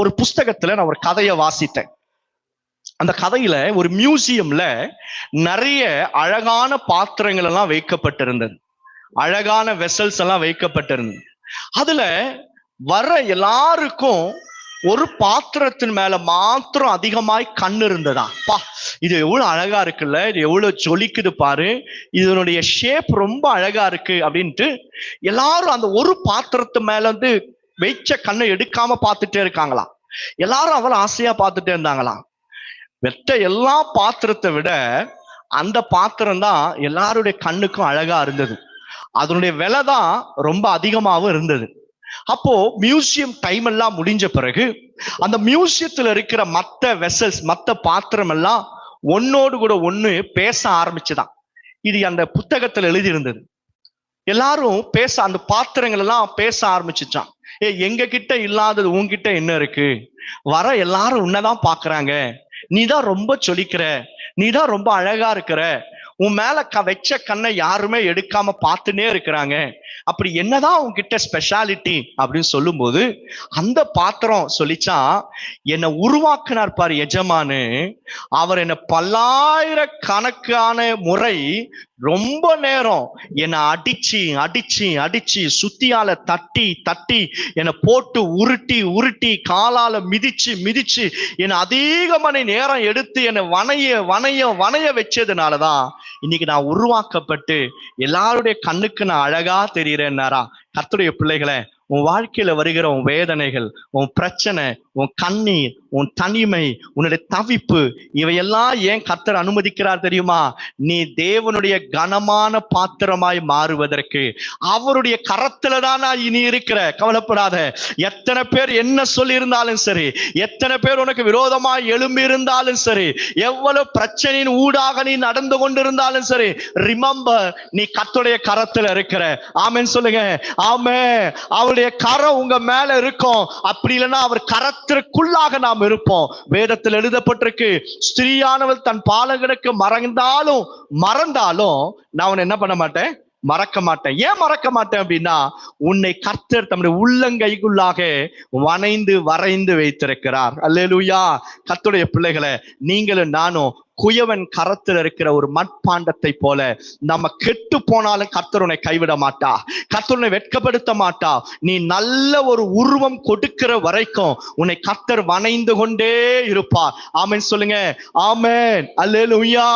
ஒரு புஸ்தகத்துல நான் ஒரு கதையை வாசித்தேன். அந்த கதையில ஒரு மியூசியம்ல நிறைய அழகான பாத்திரங்கள் எல்லாம் வைக்கப்பட்டிருந்தது, அழகான வெசல்ஸ் எல்லாம் வைக்கப்பட்டிருந்தது. அதுல வர எல்லாருக்கும் ஒரு பாத்திரத்தின் மேல மாத்திரம் அதிகமாய் கண் இருந்ததா. பா, இது எவ்வளவு அழகா இருக்குல்ல, இது எவ்வளவு ஜொலிக்குது பாரு, இதனுடைய ஷேப் ரொம்ப அழகா இருக்கு அப்படின்ட்டு எல்லாரும் அந்த ஒரு பாத்திரத்து மேல வந்து வைச்ச கண்ணை எடுக்காம பார்த்துட்டே இருக்காங்களாம். எல்லாரும் அவ்வளவு ஆசையா பார்த்துட்டே இருந்தாங்களாம். வெட்ட எல்லா பாத்திரத்தை விட அந்த பாத்திரம் தான் எல்லாருடைய கண்ணுக்கும் அழகா இருந்தது. அதனுடைய விலை தான் ரொம்ப அதிகமாகவும் இருந்தது. அப்போ மியூசியம் டைம் எல்லாம் முடிஞ்ச பிறகு அந்த மியூசியத்துல இருக்கிற மத்த வெசல்ஸ், மத்த பாத்திரம் எல்லாம் ஒன்னோடு கூட ஒண்ணு பேச ஆரம்பிச்சுதான். இது அந்த புத்தகத்துல எழுதி இருந்தது. எல்லாரும் பேச, அந்த பாத்திரங்கள் எல்லாம் பேச ஆரம்பிச்சுச்சான். எங்க கிட்ட இல்லாதது உன்கிட்ட என்ன இருக்கு, வர எல்லாரும் உன்னதான் பாக்குறாங்க, நீதான் ரொம்ப சொலிக்கிற, நீதான் ரொம்ப அழகா இருக்கிற, உன் மேல வச்ச கண்ணை யாருமே எடுக்காம பார்த்துனே இருக்கிறாங்க, அப்படி என்னதான் உன்கிட்ட ஸ்பெஷாலிட்டி அப்படின்னு சொல்லும் போது அந்த பாத்திரம் சொல்லிச்சா, என்னை உருவாக்கினார் பாரு எஜமானு, அவர் என்ன பல்லாயிரக்கணக்கான முறை ரொம்ப நேரம் என்னை அடிச்சு அடிச்சு அடிச்சு சுத்தியால தட்டி தட்டி என்னை போட்டு உருட்டி உருட்டி காலால மிதிச்சு மிதிச்சு என்னை அதிக மணி நேரம் எடுத்து என்னை வணைய வணைய வணைய வச்சதுனாலதான் இன்னைக்கு நான் உருவாக்கப்பட்டு எல்லாருடைய கண்ணுக்கு நான் அழகா தெரிகிறேன்னாரா. கர்த்தருடைய பிள்ளைகளை, உன் வாழ்க்கையில வருகிற உன் வேதனைகள், உன் பிரச்சனை, உன் கண்ணீர், உன் தனிமை, உன்னுடைய தவிப்பு, இவையெல்லாம் ஏன் கர்த்தர் அனுமதிக்கிறார் தெரியுமா? நீ தேவனுடைய கனமான பாத்திரமாய் மாறுவதற்கு. அவருடைய கரத்துல தான் நீ இருக்கிற. கவலைப்படாத. எத்தனை பேர் என்ன சொல்லி இருந்தாலும் சரி, எத்தனை பேர் உனக்கு விரோதமாய் எழும்பி இருந்தாலும் சரி, எவ்வளவு பிரச்சனையின் ஊடாக நீ நடந்து கொண்டிருந்தாலும் சரி, ரிமெம்பர், நீ கர்த்தருடைய கரத்துல இருக்கிற. ஆமென் சொல்லுங்க. ஆமே. அவருடைய கரம் உங்க மேல இருக்கும். அப்படி இல்லைன்னா அவர் கரத்திற்குள்ளாக நாம் இருப்போம். வேதத்தில் எழுதப்பட்டிருக்கு, ஸ்திரீயானவள் தன் பாலகனுக்கு மறந்தாலும் நான் என்ன பண்ண மாட்டேன், மறக்க மாட்டேன். ஏன் மறக்க மாட்டேன் அப்படின்னா, உன்னை கர்த்தர் தம்முடைய உள்ளங்கைக்குள்ளாக வரைந்து வைத்திருக்கிறார். அல்லேலூயா. கர்த்தருடைய பிள்ளைகளை, நீங்களும் நானும் குயவன் கரத்தில் இருக்கிற ஒரு மட்பாண்டத்தை போல நம்ம கெட்டு போனாலும் கர்த்தர் உன்னை கைவிட மாட்டா, கர்த்தர் உன்னை வெட்கப்படுத்த மாட்டா. நீ நல்ல ஒரு உருவம் கொடுக்கிற வரைக்கும் உன்னை கர்த்தர் வணைந்து கொண்டே இருப்பார். ஆமென் சொல்லுங்க. ஆமென். அல்லேலூயா.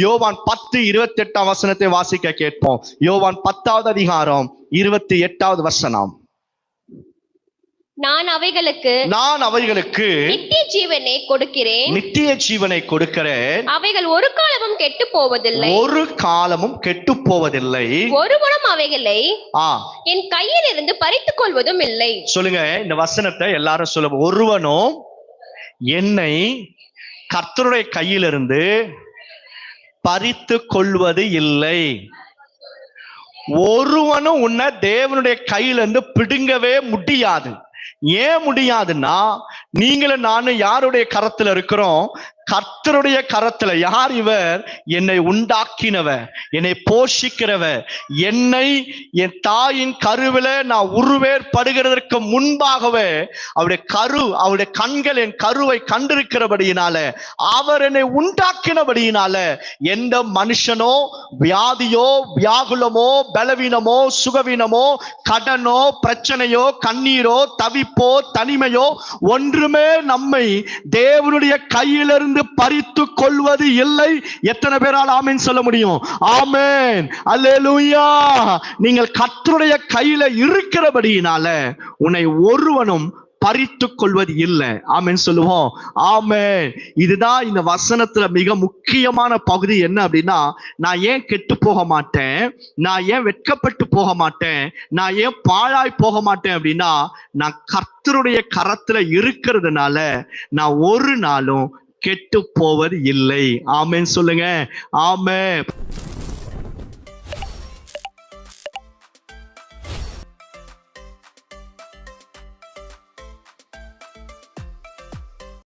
யோவான் 10:28 வாசிக்க கேட்போம். யோவான் 10வது அதிகாரம் 28வது வசனம். நான் அவைகளுக்கு நித்திய ஜீவனை கொடுக்கிறேன், அவைகள் ஒரு காலமும் கெட்டு போவதில்லை, ஒருவனும் அவைகளை என் கையில் இருந்து பறித்துக் கொள்வதும் இல்லை. சொல்லுங்க இந்த வசனத்தை எல்லாரும் சொல்லுங்க. ஒருவனும் என்னை கர்த்தருடைய கையிலிருந்து பறித்து கொள்வது இல்லை. ஒருவனும் உன்னை தேவனுடைய கையிலிருந்து பிடுங்கவே முடியாது. ஏன் முடியாதுன்னா, நீங்களும் நானும் யாருடைய கரத்துல இருக்கிறோம்? கர்த்தருடைய கரத்துல. யார் இவர்? என்னை உண்டாக்கினவர், என்னை போஷிக்கிறவர், என்னை என் தாயின் கருவில நான் உருவேற்படுகிறதற்கு முன்பாகவே அவருடைய கண்கள் என் கருவை கண்டிருக்கிறபடியினால, அவர் என்னை உண்டாக்கினபடியினால எந்த மனுஷனோ வியாதியோ வியாகுலமோ பலவீனமோ சுகவீனமோ கடனோ பிரச்சனையோ கண்ணீரோ தவிப்போ தனிமையோ ஒன்றுமே நம்மை தேவனுடைய கையிலிருந்து பறித்து கொள்வது இல்லை. எத்தனை பேரால் ஆமென் சொல்ல முடியும்? ஆமென். அல்லேலூயா. நீங்கள் கர்த்தருடைய கையில இருக்கிறபடியினால உன்னை ஒருவனும் பறித்து கொள்வது இல்லை. ஆமென் சொல்லுவோம். ஆமென். இதுதான் இந்த வசனத்துல மிக முக்கியமான பகுதி. என்ன அப்படின்னா, நான் ஏன் கெட்டு போக மாட்டேன், நான் ஏன் வெட்கப்பட்டு போக மாட்டேன், நான் ஏன் பாழாய் போக மாட்டேன் அப்படின்னா, நான் கர்த்தருடைய கரத்துல இருக்கிறதுனால நான் ஒரு நாளும் கெட்டு போவது இல்லை. ஆமென் சொல்லுங்க. ஆமென்.